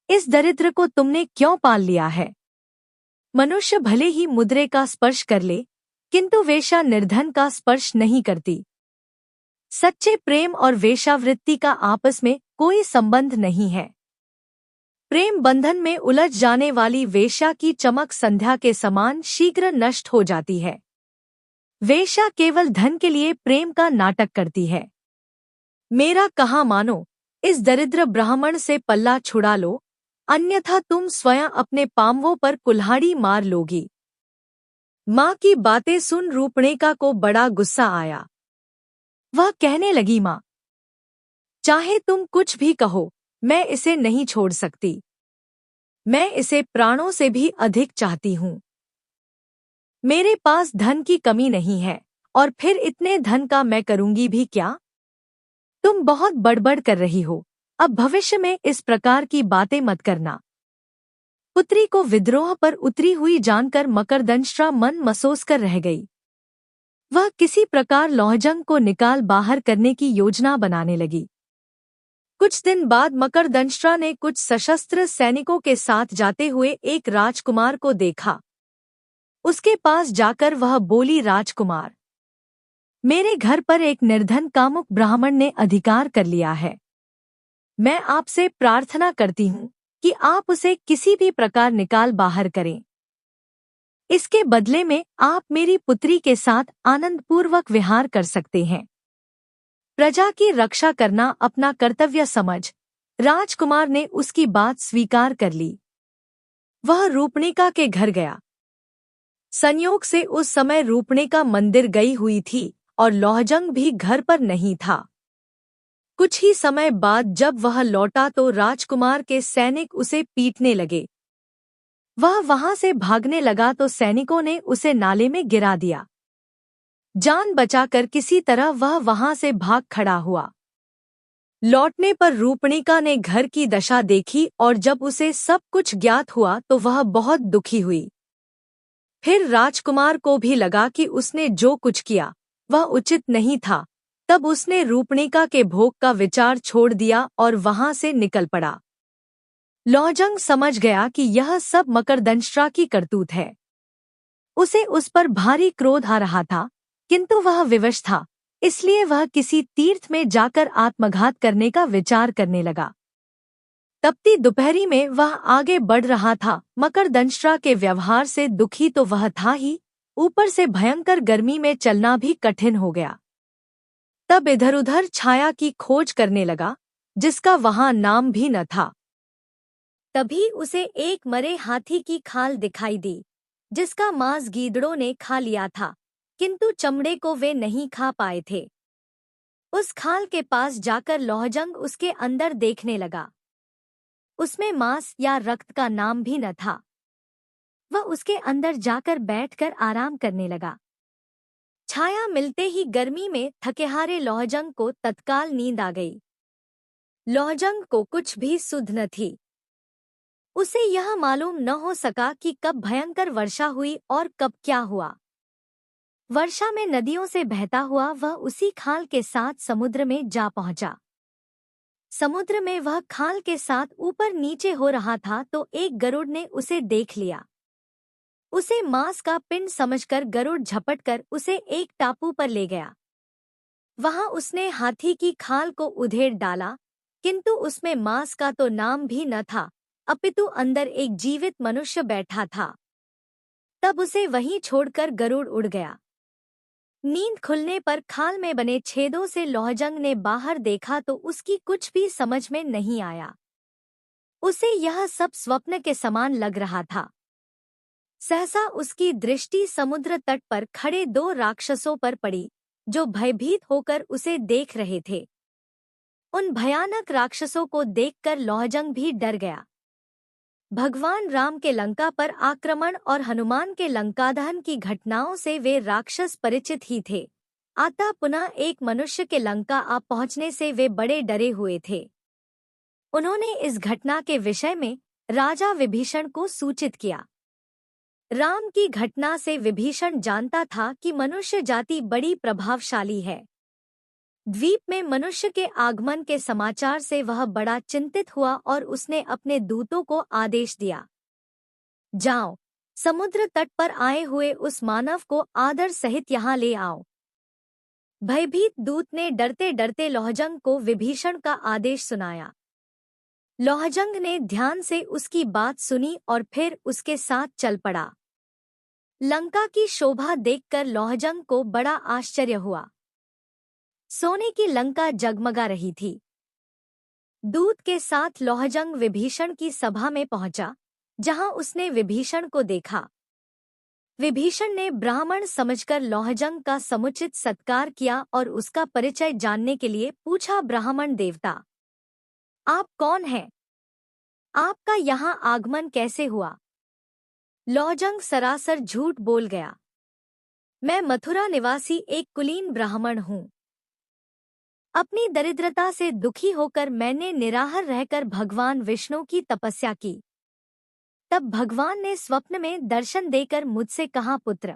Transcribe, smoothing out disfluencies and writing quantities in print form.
इस दरिद्र को तुमने क्यों पाल लिया है? मनुष्य भले ही मुद्रे का स्पर्श कर ले, किंतु वेश्या निर्धन का स्पर्श नहीं करती। सच्चे प्रेम और वेश्यावृत्ति का आपस में कोई संबंध नहीं है। प्रेम बंधन में उलझ जाने वाली वेश्या की चमक संध्या के समान शीघ्र नष्ट हो जाती है। वेश्या केवल धन के लिए प्रेम का नाटक करती है। मेरा कहा मानो, इस दरिद्र ब्राह्मण से पल्ला छुड़ा लो, अन्यथा तुम स्वयं अपने पांवों पर कुल्हाड़ी मार लोगी। माँ की बातें सुन रूपणेका को बड़ा गुस्सा आया। वह कहने लगी, माँ, चाहे तुम कुछ भी कहो, मैं इसे नहीं छोड़ सकती। मैं इसे प्राणों से भी अधिक चाहती हूँ। मेरे पास धन की कमी नहीं है, और फिर इतने धन का मैं करूँगी भी क्या? तुम बहुत बड़बड़ कर रही हो, अब भविष्य में इस प्रकार की बातें मत करना। पुत्री को विद्रोह पर उतरी हुई जानकर मकरदंष्ट्रा मन मसोस कर रह गई। वह किसी प्रकार लौहजंग को निकाल बाहर करने की योजना बनाने लगी। कुछ दिन बाद मकरदंष्ट्रा ने कुछ सशस्त्र सैनिकों के साथ जाते हुए एक राजकुमार को देखा। उसके पास जाकर वह बोली, राजकुमार, मेरे घर पर एक निर्धन कामुक ब्राह्मण ने अधिकार कर लिया है। मैं आपसे प्रार्थना करती हूँ कि आप उसे किसी भी प्रकार निकाल बाहर करें। इसके बदले में आप मेरी पुत्री के साथ आनंदपूर्वक विहार कर सकते हैं। प्रजा की रक्षा करना अपना कर्तव्य समझ राजकुमार ने उसकी बात स्वीकार कर ली। वह रूपणेका के घर गया। संयोग से उस समय रूपणेका मंदिर गई हुई थी और लौहजंग भी घर पर नहीं था। कुछ ही समय बाद जब वह लौटा तो राजकुमार के सैनिक उसे पीटने लगे। वह वहां से भागने लगा तो सैनिकों ने उसे नाले में गिरा दिया। जान बचाकर किसी तरह वह वहां से भाग खड़ा हुआ। लौटने पर रूपणेका ने घर की दशा देखी और जब उसे सब कुछ ज्ञात हुआ तो वह बहुत दुखी हुई। फिर राजकुमार को भी लगा कि उसने जो कुछ किया वह उचित नहीं था। तब उसने रूपणेका के भोग का विचार छोड़ दिया और वहां से निकल पड़ा। लौहजंग समझ गया कि यह सब मकरदंष्ट्रा की करतूत है। उसे उस पर भारी क्रोध आ रहा था, किंतु वह विवश था, इसलिए वह किसी तीर्थ में जाकर आत्मघात करने का विचार करने लगा। तपती दोपहरी में वह आगे बढ़ रहा था। मकरदंष्ट्रा के व्यवहार से दुखी तो वह था ही, ऊपर से भयंकर गर्मी में चलना भी कठिन हो गया। तब इधर-उधर छाया की खोज करने लगा, जिसका वहां नाम भी न था। तभी उसे एक मरे हाथी की खाल दिखाई दी, जिसका मांस गीदड़ों ने खा लिया था, किंतु चमड़े को वे नहीं खा पाए थे। उस खाल के पास जाकर लौहजंग उसके अंदर देखने लगा। उसमें मांस या रक्त का नाम भी न था। वह उसके अंदर जाकर बैठकर आराम करने लगा। छाया मिलते ही गर्मी में थकेहारे लौहजंग को तत्काल नींद आ गई। लौहजंग को कुछ भी सुध न थी। उसे यह मालूम न हो सका कि कब भयंकर वर्षा हुई और कब क्या हुआ। वर्षा में नदियों से बहता हुआ वह उसी खाल के साथ समुद्र में जा पहुंचा। समुद्र में वह खाल के साथ ऊपर नीचे हो रहा था तो एक गरुड़ ने उसे देख लिया। उसे मांस का पिंड समझकर गरुड़ झपटकर उसे एक टापू पर ले गया। वहां उसने हाथी की खाल को उधेड़ डाला, किंतु उसमें मांस का तो नाम भी न था, अपितु अंदर एक जीवित मनुष्य बैठा था। तब उसे वहीं छोड़कर गरुड़ उड़ गया। नींद खुलने पर खाल में बने छेदों से लौहजंग ने बाहर देखा तो उसकी कुछ भी समझ में नहीं आया। उसे यह सब स्वप्न के समान लग रहा था। सहसा उसकी दृष्टि समुद्र तट पर खड़े दो राक्षसों पर पड़ी, जो भयभीत होकर उसे देख रहे थे। उन भयानक राक्षसों को देखकर लौहजंग भी डर गया। भगवान राम के लंका पर आक्रमण और हनुमान के लंकादहन की घटनाओं से वे राक्षस परिचित ही थे। अतः पुनः एक मनुष्य के लंका आ पहुंचने से वे बड़े डरे हुए थे। उन्होंने इस घटना के विषय में राजा विभीषण को सूचित किया। राम की घटना से विभीषण जानता था कि मनुष्य जाति बड़ी प्रभावशाली है। द्वीप में मनुष्य के आगमन के समाचार से वह बड़ा चिंतित हुआ और उसने अपने दूतों को आदेश दिया, जाओ, समुद्र तट पर आए हुए उस मानव को आदर सहित यहाँ ले आओ। भयभीत दूत ने डरते डरते लौहजंग को विभीषण का आदेश सुनाया। लौहजंग ने ध्यान से उसकी बात सुनी और फिर उसके साथ चल पड़ा। लंका की शोभा देखकर लौहजंग को बड़ा आश्चर्य हुआ। सोने की लंका जगमगा रही थी। दूत के साथ लौहजंग विभीषण की सभा में पहुंचा, जहां उसने विभीषण को देखा। विभीषण ने ब्राह्मण समझकर लौहजंग का समुचित सत्कार किया और उसका परिचय जानने के लिए पूछा, ब्राह्मण देवता, आप कौन हैं? आपका यहाँ आगमन कैसे हुआ? लौहजंग सरासर झूठ बोल गया। मैं मथुरा निवासी एक कुलीन ब्राह्मण हूँ। अपनी दरिद्रता से दुखी होकर मैंने निराहार रहकर भगवान विष्णु की तपस्या की। तब भगवान ने स्वप्न में दर्शन देकर मुझसे कहा, पुत्र,